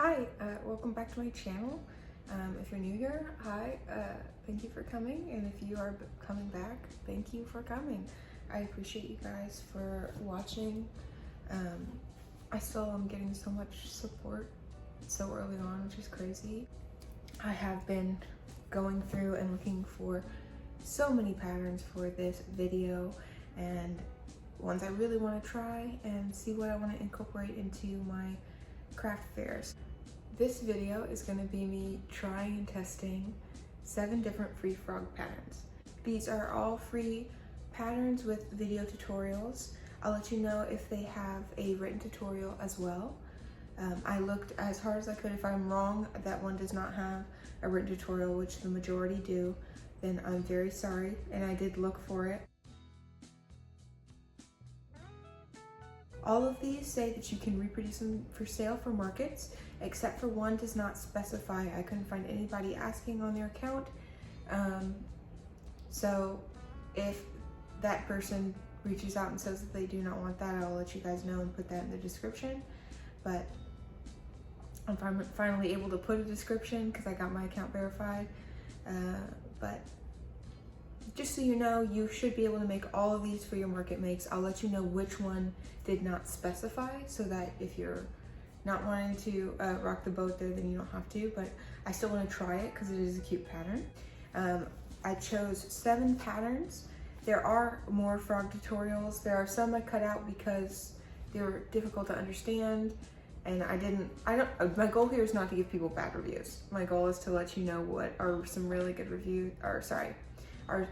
Hi, welcome back to my channel. If you're new here, hi, thank you for coming, and if you are coming back, thank you for coming. I appreciate you guys for watching. I still am getting so much support so early on, which is crazy. I have been going through and looking for so many patterns for this video, and ones I really want to try and see what I want to incorporate into my craft fairs. This video is going to be me trying and testing 7 different free frog patterns. These are all free patterns with video tutorials. I'll let you know if they have a written tutorial as well. I looked as hard as I could. If I'm wrong that one does not have a written tutorial, which the majority do, then I'm very sorry, and I did look for it. All of these say that you can reproduce them for sale for markets, except for one does not specify. I couldn't find anybody asking on their account. So if that person reaches out and says that they do not want that, I'll let you guys know and put that in the description. But I'm finally able to put a description because I got my account verified. But just so you know, you should be able to make all of these for your market makes. I'll let you know which one did not specify, so that if you're not wanting to rock the boat there, then you don't have to, but I still want to try it because it is a cute pattern. I chose 7 patterns. There are more frog tutorials. There are some I cut out because they were difficult to understand, and my goal here is not to give people bad reviews. My goal is to let you know what are some really good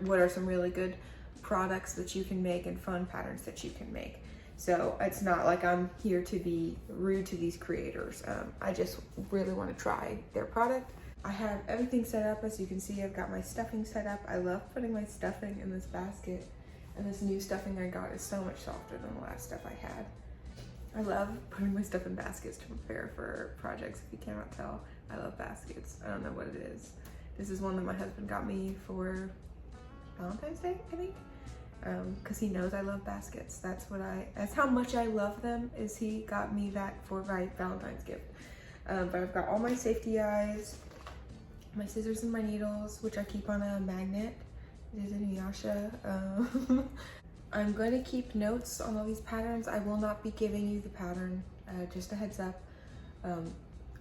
what are some really good products that you can make and fun patterns that you can make. So it's not like I'm here to be rude to these creators. I just really want to try their product. I have everything set up. As you can see, I've got my stuffing set up. I love putting my stuffing in this basket, and this new stuffing I got is so much softer than the last stuff I had. I love putting my stuff in baskets to prepare for projects. If you cannot tell, I love baskets. I don't know what it is. This is one that my husband got me for Valentine's Day, I think, because he knows I love baskets. That's how much I love them, is he got me that for my Valentine's gift. But I've got all my safety eyes, my scissors and my needles, which I keep on a magnet. It is in Inuyasha. I'm going to keep notes on all these patterns. I will not be giving you the pattern, just a heads up.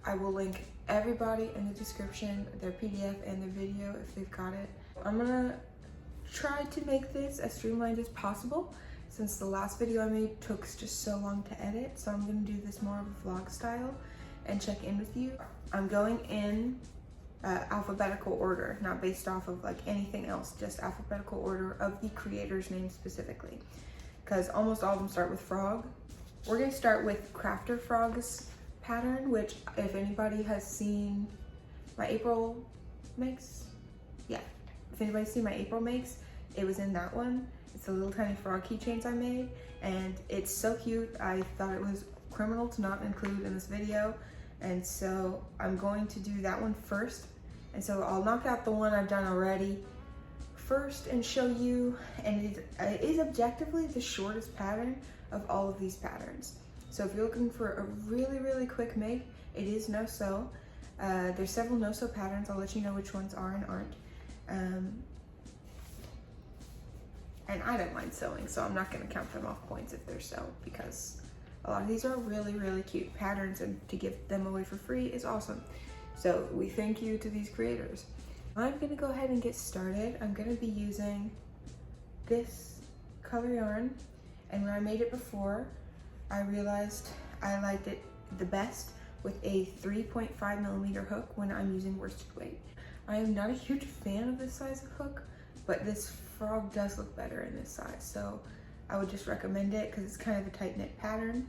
I will link everybody in the description, their PDF and their video if they've got it. I'm gonna try to make this as streamlined as possible, since the last video I made took just so long to edit. So I'm gonna do this more of a vlog style and check in with you. I'm going in alphabetical order, not based off of like anything else, just alphabetical order of the creator's name specifically, because almost all of them start with frog. We're gonna start with Crafter Frog's pattern, which if anybody has seen my April makes, yeah, if anybody's seen my April makes, it was in that one. It's the little tiny frog keychains I made, and it's so cute. I thought it was criminal to not include in this video, and so I'm going to do that one first. And so I'll knock out the one I've done already first and show you, and it is objectively the shortest pattern of all of these patterns. So if you're looking for a really, really quick make, it is no-sew. There's several no-sew patterns. I'll let you know which ones are and aren't. And I don't mind sewing, so I'm not going to count them off points if they're sewed, because a lot of these are really, really cute patterns, and to give them away for free is awesome. So we thank you to these creators. I'm going to go ahead and get started. I'm going to be using this color yarn, and when I made it before, I realized I liked it the best with a 3.5mm hook when I'm using worsted weight. I am not a huge fan of this size of hook, but this frog does look better in this size, so I would just recommend it because it's kind of a tight-knit pattern.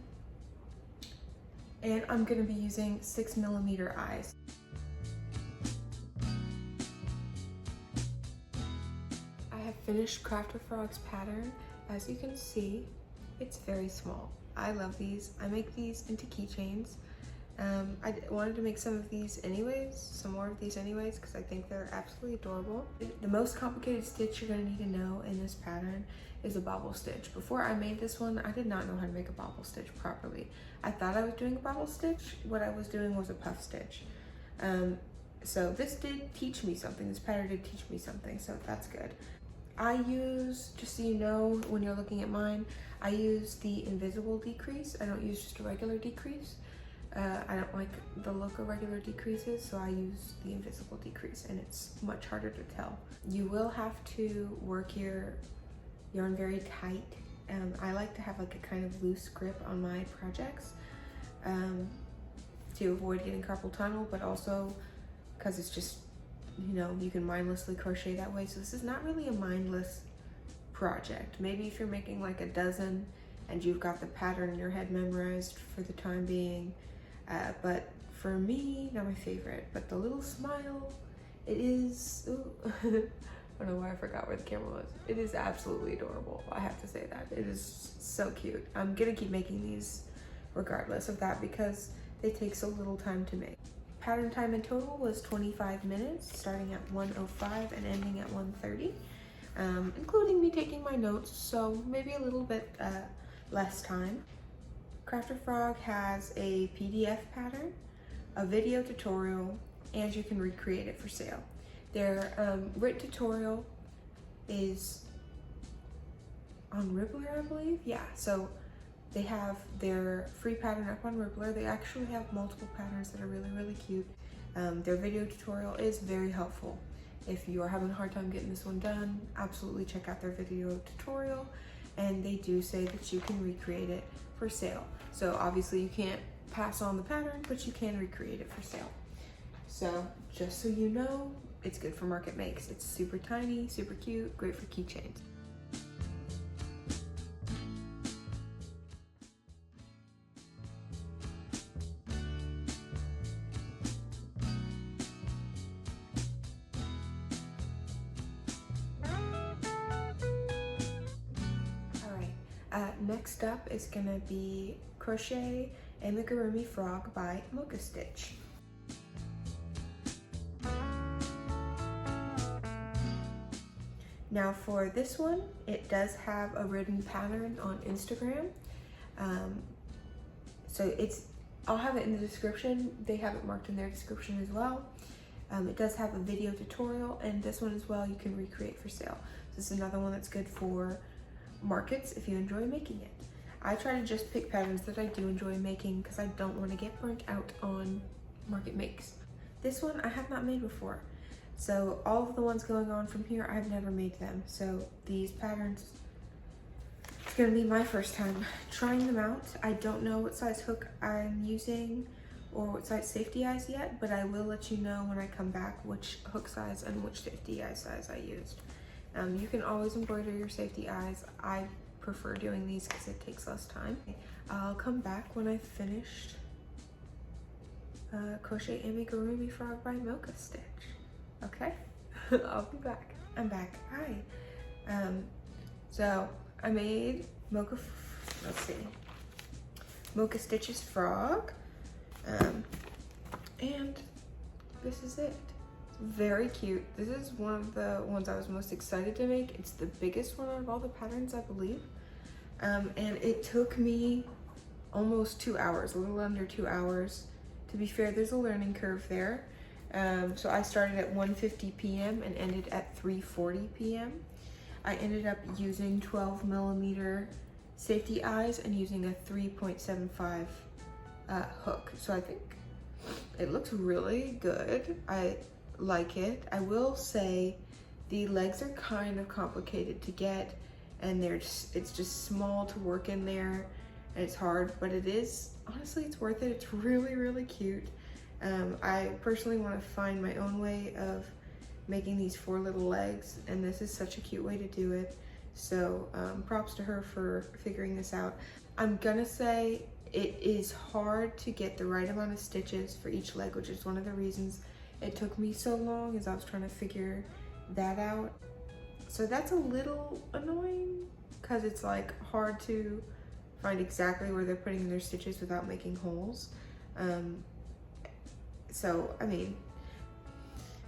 And I'm going to be using 6mm eyes. I have finished Crafter Frog's pattern. As you can see, it's very small. I love these. I make these into keychains. I wanted to make some of these anyways, some more of these anyways, because I think they're absolutely adorable. The most complicated stitch you're going to need to know in this pattern is a bobble stitch. Before I made this one, I did not know how to make a bobble stitch properly. I thought I was doing a bobble stitch. What I was doing was a puff stitch. So this did teach me something. This pattern did teach me something, so that's good. I use, just so you know, when you're looking at mine, I use the invisible decrease. I don't use just a regular decrease. I don't like the look of regular decreases, so I use the invisible decrease, and it's much harder to tell. You will have to work your yarn very tight. I like to have like a kind of loose grip on my projects to avoid getting carpal tunnel, but also because it's just, you know, you can mindlessly crochet that way. So this is not really a mindless project. Maybe if you're making like a dozen and you've got the pattern in your head memorized for the time being, but for me, not my favorite. But the little smile, it is, ooh, I don't know why I forgot where the camera was. It is absolutely adorable, I have to say that. It is so cute. I'm gonna keep making these regardless of that because they take so little time to make. Pattern time in total was 25 minutes, starting at 1:05 and ending at 1:30, including me taking my notes, so maybe a little bit less time. Crafter Frog has a PDF pattern, a video tutorial, and you can recreate it for sale. Their written tutorial is on Rippler, I believe. Yeah, so they have their free pattern up on Rippler. They actually have multiple patterns that are really, really cute. Their video tutorial is very helpful. If you are having a hard time getting this one done, absolutely check out their video tutorial. And they do say that you can recreate it for sale. So obviously you can't pass on the pattern, but you can recreate it for sale. So just so you know, it's good for market makes. It's super tiny, super cute, great for keychains. Next up is gonna be Crochet Amigurumi Frog by Mocha Stitch. Now for this one, it does have a written pattern on Instagram. So I'll have it in the description. They have it marked in their description as well. It does have a video tutorial, and this one as well you can recreate for sale. This is another one that's good for markets if you enjoy making it. I try to just pick patterns that I do enjoy making because I don't want to get burnt out on market makes. This one I have not made before. So all of the ones going on from here, I've never made them. So these patterns, it's gonna be my first time trying them out. I don't know what size hook I'm using or what size safety eyes yet, but I will let you know when I come back which hook size and which safety eye size I used. You can always embroider your safety eyes. I prefer doing these because it takes less time. I'll come back when I've finished Crochet Amigurumi Frog by Mocha Stitch. Okay, I'll be back. I'm back. Hi. So I made Mocha Stitch's frog, and this is it. Very cute. This is one of the ones I was most excited to make. It's the biggest one out of all the patterns, I believe. And it took me almost 2 hours, a little under 2 hours. To be fair, there's a learning curve there. So I started at 1:50 p.m. and ended at 3:40 p.m. I ended up using 12mm safety eyes and using a 3.75 hook. So I think it looks really good. I like it. I will say the legs are kind of complicated to get, and it's just small to work in there, and it's hard, but it is, honestly, it's worth it. It's really, really cute. I personally want to find my own way of making these 4 little legs, and this is such a cute way to do it. So props to her for figuring this out. I'm gonna say it is hard to get the right amount of stitches for each leg, which is one of the reasons it took me so long, as I was trying to figure that out. So that's a little annoying because it's like hard to find exactly where they're putting their stitches without making holes. So, I mean,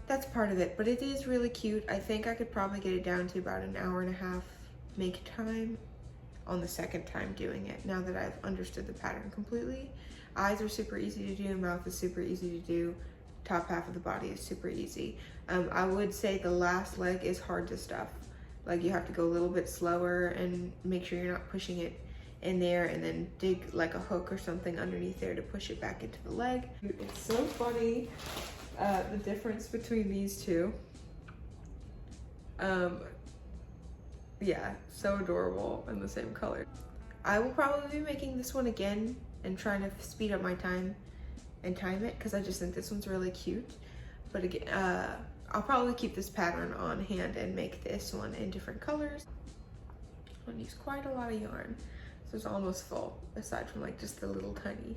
that's part of it, but it is really cute. I think I could probably get it down to about an hour and a half make time on the second time doing it, now that I've understood the pattern completely. Eyes are super easy to do, mouth is super easy to do, top half of the body is super easy. I would say the last leg is hard to stuff. Like, you have to go a little bit slower and make sure you're not pushing it in there, and then dig like a hook or something underneath there to push it back into the leg. It's so funny, the difference between these two. Yeah, so adorable in the same color. I will probably be making this one again and trying to speed up my time and time it, because I just think this one's really cute. But again, I'll probably keep this pattern on hand and make this one in different colors. I'm gonna use quite a lot of yarn, so it's almost full, aside from like just the little tiny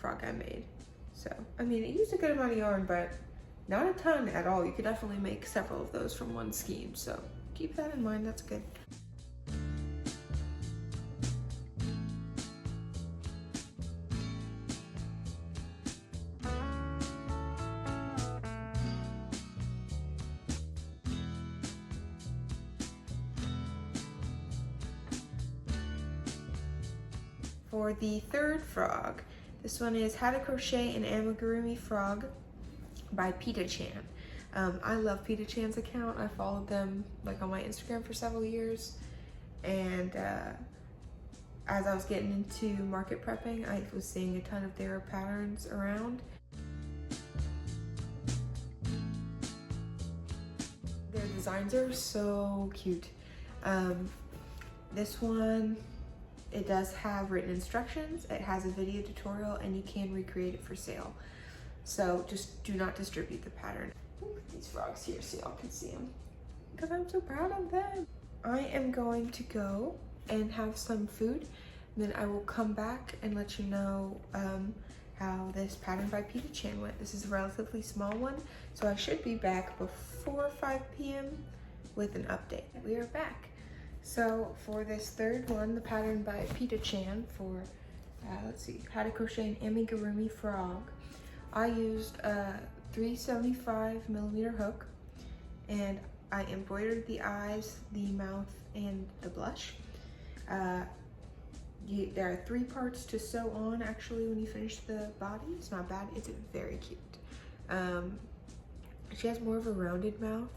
frog I made. So, I mean, it used a good amount of yarn, but not a ton at all. You could definitely make several of those from one skein, so keep that in mind, that's good. For the third frog, this one is How to Crochet an Amigurumi Frog by Pitachan. I love Pitachan's account. I followed them like on my Instagram for several years, and as I was getting into market prepping, I was seeing a ton of their patterns around. Their designs are so cute. This one, it does have written instructions, it has a video tutorial, and you can recreate it for sale. So just do not distribute the pattern. Look at these frogs here so y'all can see them, because I'm so proud of them. I am going to go and have some food, and then I will come back and let you know how this pattern by Pitachan went. This is a relatively small one, so I should be back before 5 p.m. with an update. We are back. So for this third one, the pattern by Pitachan for, let's see, How to Crochet an Amigurumi Frog, I used a 375mm hook, and I embroidered the eyes, the mouth, and the blush. There are 3 parts to sew on actually when you finish the body. It's not bad, it's very cute. She has more of a rounded mouth,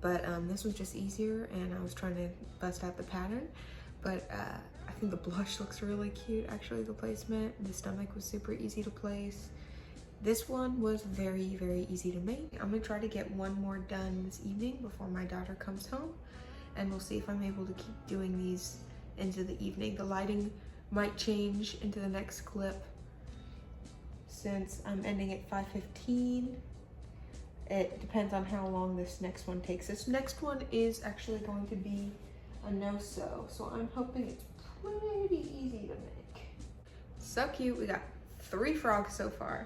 but this was just easier, and I was trying to bust out the pattern. But I think the blush looks really cute, actually, the placement. The stomach was super easy to place. This one was very, very easy to make. I'm gonna try to get one more done this evening before my daughter comes home, and we'll see if I'm able to keep doing these into the evening. The lighting might change into the next clip since I'm ending at 5:15. It depends on how long this next one takes. This next one is actually going to be a no-sew, so I'm hoping it's pretty easy to make. So cute. We got 3 frogs so far.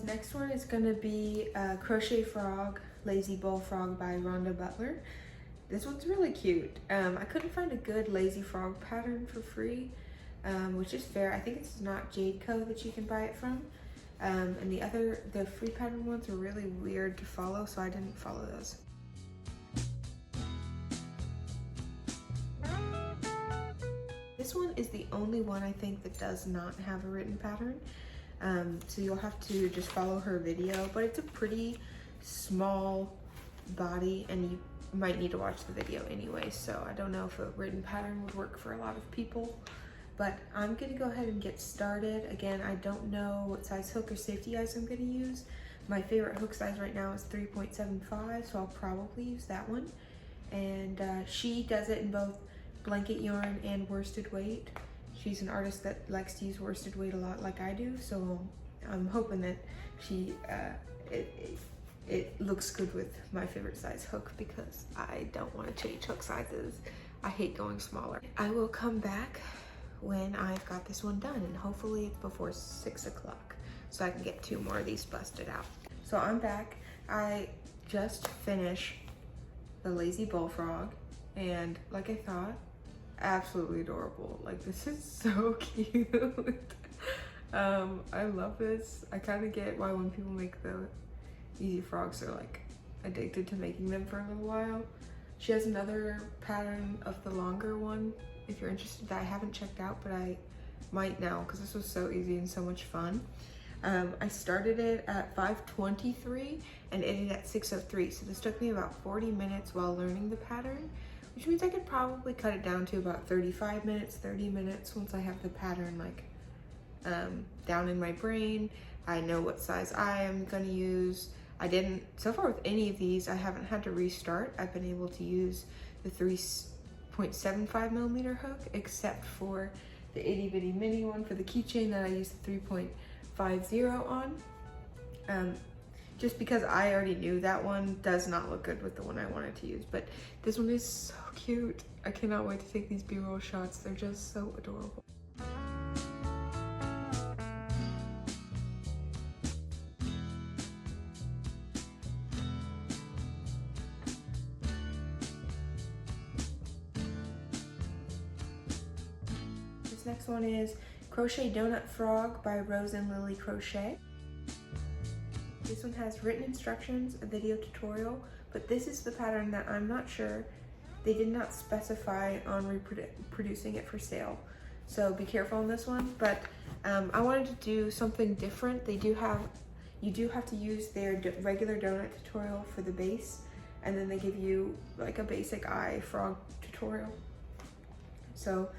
Next one is gonna be Crochet Frog, Lazy Bullfrog by Rhonda Butler. This one's really cute. I couldn't find a good lazy frog pattern for free, which is fair. I think it's not Jade Co that you can buy it from. And the free pattern ones are really weird to follow, so I didn't follow those. This one is the only one I think that does not have a written pattern. So you'll have to just follow her video, but it's a pretty small body, and you might need to watch the video anyway, so I don't know if a written pattern would work for a lot of people, but I'm gonna go ahead and get started. Again, I don't know what size hook or safety eyes I'm gonna use. My favorite hook size right now is 3.75, so I'll probably use that one. And she does it in both blanket yarn and worsted weight. She's an artist that likes to use worsted weight a lot like I do, so I'm hoping that it looks good with my favorite size hook, because I don't want to change hook sizes. I hate going smaller. I will come back when I've got this one done, and hopefully it's before 6 o'clock so I can get 2 more of these busted out. So I'm back. I just finished the lazy bullfrog, and like I thought, absolutely adorable. Like, this is so cute. I love this. I kind of get why when people make the easy frogs, they're like addicted to making them for a little while. She has another pattern of the longer one if you're interested that I haven't checked out, but I might now because this was so easy and so much fun. I started it at 5:23 and ended at 6:03, so this took me about 40 minutes while learning the pattern, which means I could probably cut it down to about 35 minutes, 30 minutes once I have the pattern like down in my brain. I know what size I am gonna use. I didn't, so far with any of these, I haven't had to restart. I've been able to use the 3.75 millimeter hook, except for the itty bitty mini one for the keychain that I used the 3.50 on. Just because I already knew that one does not look good with the one I wanted to use, but this one is so cute. I cannot wait to take these B-roll shots. They're just so adorable. This next one is Crochet Donut Frog by Rose and Lily Crochet. This one has written instructions, a video tutorial, but this is the pattern that I'm not sure. They did not specify on reproducing it for sale, so be careful on this one. But I wanted to do something different. You do have to use their regular donut tutorial for the base, and then they give you like a basic eye frog tutorial. So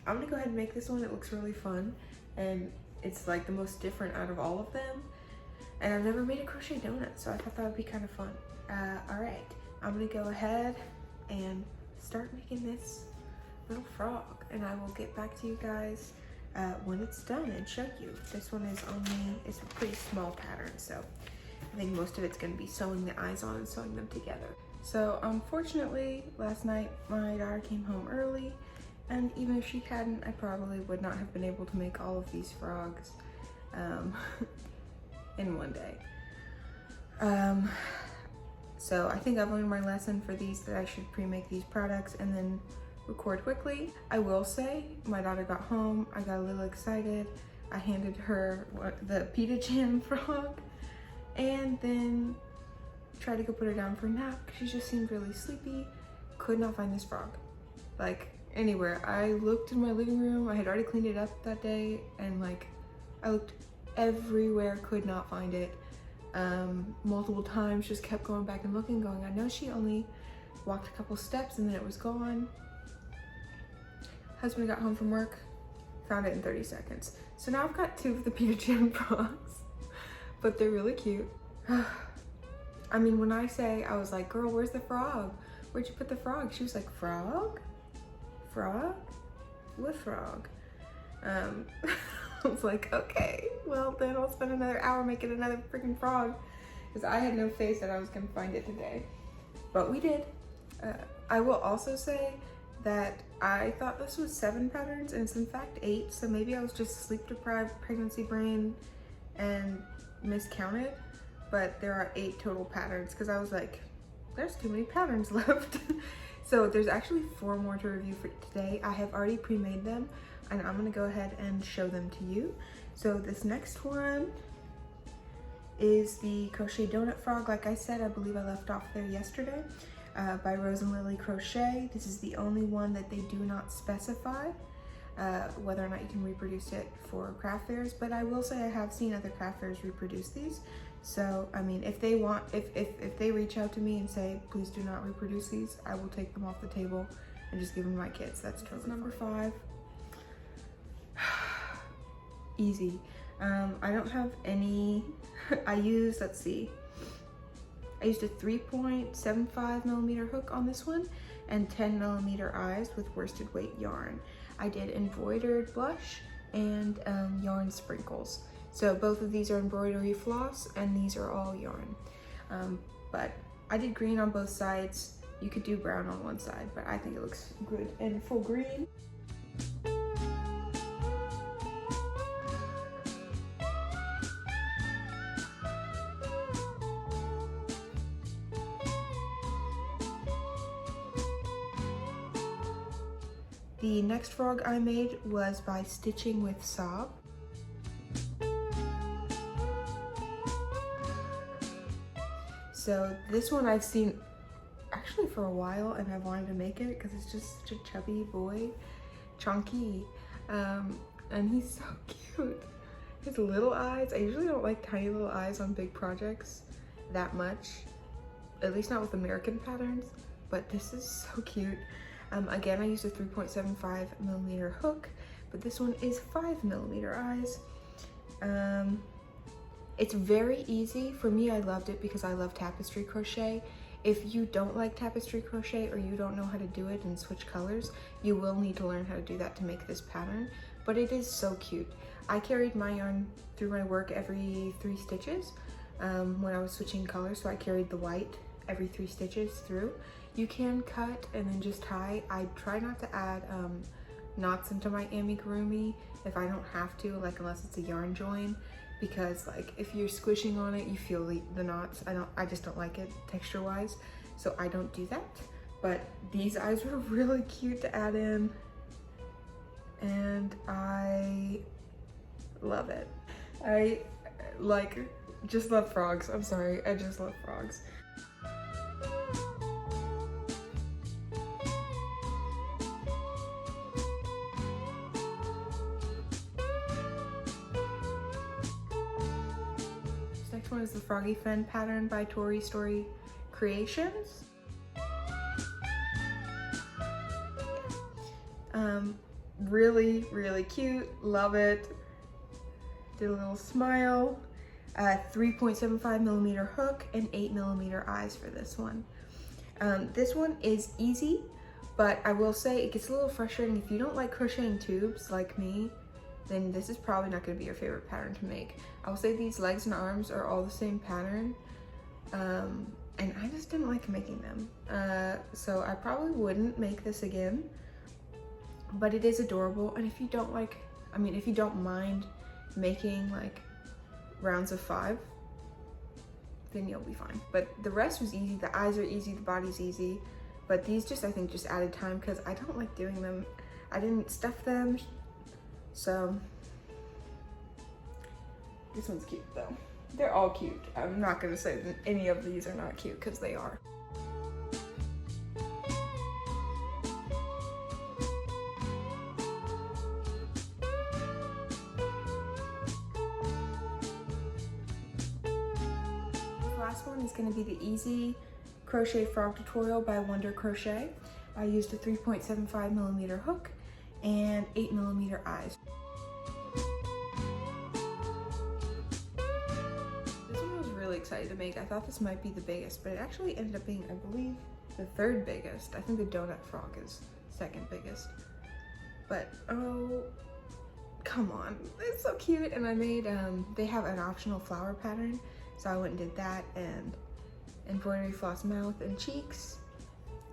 I'm gonna go ahead and make this one. It looks really fun, and it's like the most different out of all of them. And I've never made a crochet donut, so I thought that would be kind of fun. All right, I'm gonna go ahead and start making this little frog, and I will get back to you guys when it's done and show you. This one is it's a pretty small pattern, so I think most of it's gonna be sewing the eyes on and sewing them together. So unfortunately, last night my daughter came home early, and even if she hadn't, I probably would not have been able to make all of these frogs in one day. So I think I've learned my lesson for these, that I should pre-make these products and then record quickly. I will say, my daughter got home, I got a little excited. I handed her the Pitachan frog, and then tried to go put her down for a nap because she just seemed really sleepy. Could not find this frog, like anywhere. I looked in my living room, I had already cleaned it up that day, and like I looked everywhere, could not find it. Multiple times, just kept going back and looking, going, I know she only walked a couple steps and then it was gone. Husband got home from work, found it in 30 seconds. So now I've got 2 of the Pitachan frogs, but they're really cute. I mean, when I say, I was like, girl, where's the frog? Where'd you put the frog? She was like, frog? Frog? What frog? I was like, okay, well then I'll spend another hour making another freaking frog, because I had no faith that I was gonna find it today, but we did. I will also say that I thought this was 7 patterns and it's in fact 8, so maybe I was just sleep deprived, pregnancy brain, and miscounted, but there are 8 total patterns because I was like, there's too many patterns left. So there's actually 4 more to review for today. I have already pre-made them, and I'm gonna go ahead and show them to you. So this next one is the Crochet Donut Frog. Like I said, I believe I left off there yesterday, by Rose and Lily Crochet. This is the only one that they do not specify whether or not you can reproduce it for craft fairs, but I will say I have seen other craft fairs reproduce these. So I mean, if they want, if they reach out to me and say, please do not reproduce these, I will take them off the table and just give them to my kids. That's totally number 5. Easy. I don't have any, I used, let's see, I used a 3.75 millimeter hook on this one and 10 millimeter eyes with worsted weight yarn. I did embroidered blush and yarn sprinkles. So both of these are embroidery floss and these are all yarn. But I did green on both sides. You could do brown on one side, but I think it looks good in full green. The next frog I made was by Stitchingwithsab. So this one I've seen actually for a while, and I wanted to make it because it's just such a chubby boy, chunky, and he's so cute. His little eyes, I usually don't like tiny little eyes on big projects that much, at least not with American patterns, but this is so cute. Again, I used a 3.75mm hook, but this one is 5mm eyes. It's very easy. For me, I loved it because I love tapestry crochet. If you don't like tapestry crochet or you don't know how to do it and switch colors, you will need to learn how to do that to make this pattern, but it is so cute. I carried my yarn through my work every 3 stitches when I was switching colors, so I carried the white every 3 stitches through. You can cut and then just tie. I try not to add knots into my amigurumi if I don't have to, like unless it's a yarn join, because like if you're squishing on it, you feel the knots. I just don't like it texture wise, so I don't do that. But these eyes were really cute to add in, and I love it. I just love frogs. I'm sorry, I just love frogs. Next one is the Froggy Friend pattern by Toristorycreations. Really, really cute. Love it. Did a little smile. 3.75mm hook and 8mm eyes for this one. This one is easy, but I will say it gets a little frustrating if you don't like crocheting tubes like me. Then this is probably not going to be your favorite pattern to make. I will say these legs and arms are all the same pattern, and I just didn't like making them. So I probably wouldn't make this again, but it is adorable. And if you don't like, if you don't mind making like rounds of 5, then you'll be fine. But the rest was easy. The eyes are easy, the body's easy, but these I think just added time because I don't like doing them. I didn't stuff them. So this one's cute though. They're all cute. I'm not gonna say that any of these are not cute because they are. This last one is gonna be the easy crochet frog tutorial by Wonder Crochet. I used a 3.75mm hook and 8mm eyes. This one I was really excited to make. I thought this might be the biggest, but it actually ended up being, I believe, the 3rd biggest. I think the donut frog is 2nd biggest. But oh, come on, it's so cute. And I made, they have an optional flower pattern, so I went and did that, and embroidery floss mouth and cheeks,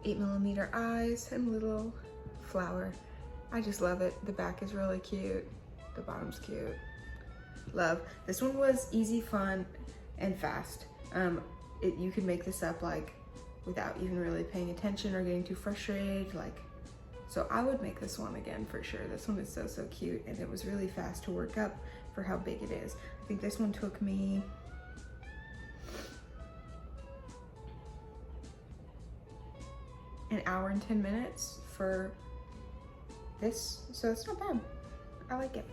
8mm eyes, and little flower. I just love it. The back is really cute. The bottom's cute. Love. This one was easy, fun, and fast. You can make this up like without even really paying attention or getting too frustrated. So I would make this one again for sure. This one is so, so cute, and it was really fast to work up for how big it is. I think this one took me an hour and 10 minutes for this, so it's not bad. I like it.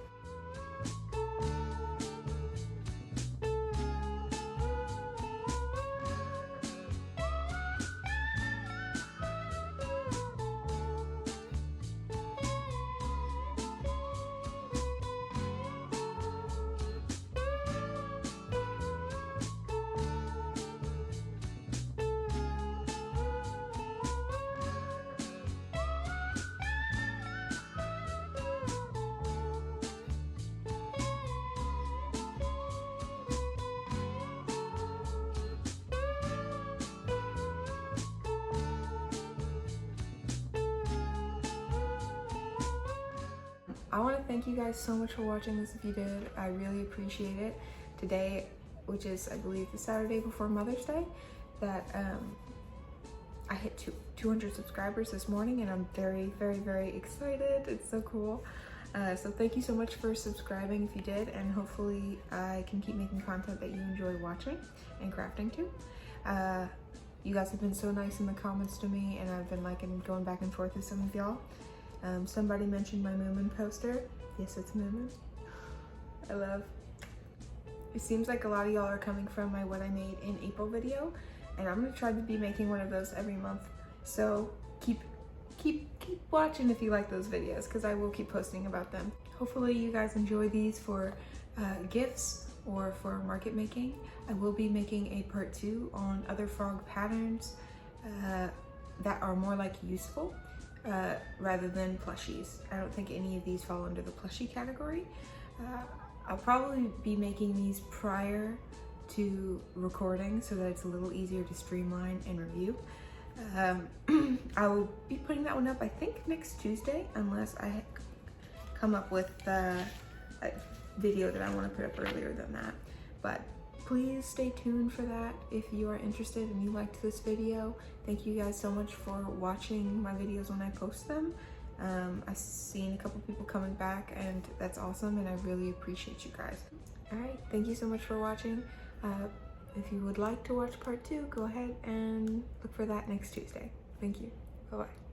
I want to thank you guys so much for watching this. If you did, I really appreciate it. Today, which is I believe the Saturday before Mother's Day, that I hit 200 subscribers this morning, and I'm very, very, very excited. It's so cool. So thank you so much for subscribing if you did, and hopefully I can keep making content that you enjoy watching and crafting too. You guys have been so nice in the comments to me, and I've been liking going back and forth with some of y'all. Somebody mentioned my Moomin poster. Yes, it's Moomin. I love. It seems like a lot of y'all are coming from my What I Made in April video, and I'm gonna try to be making one of those every month. So keep watching if you like those videos, because I will keep posting about them. Hopefully you guys enjoy these for gifts or for market making. I will be making a part 2 on other frog patterns that are more like useful rather than plushies. I don't think any of these fall under the plushie category. I'll probably be making these prior to recording so that it's a little easier to streamline and review. I will be putting that one up, I think, next Tuesday, unless I come up with a video that I want to put up earlier than that. But please stay tuned for that if you are interested and you liked this video. Thank you guys so much for watching my videos when I post them. I've seen a couple people coming back, and that's awesome, and I really appreciate you guys. All right, thank you so much for watching. If you would like to watch part 2, go ahead and look for that next Tuesday. Thank you. Bye-bye.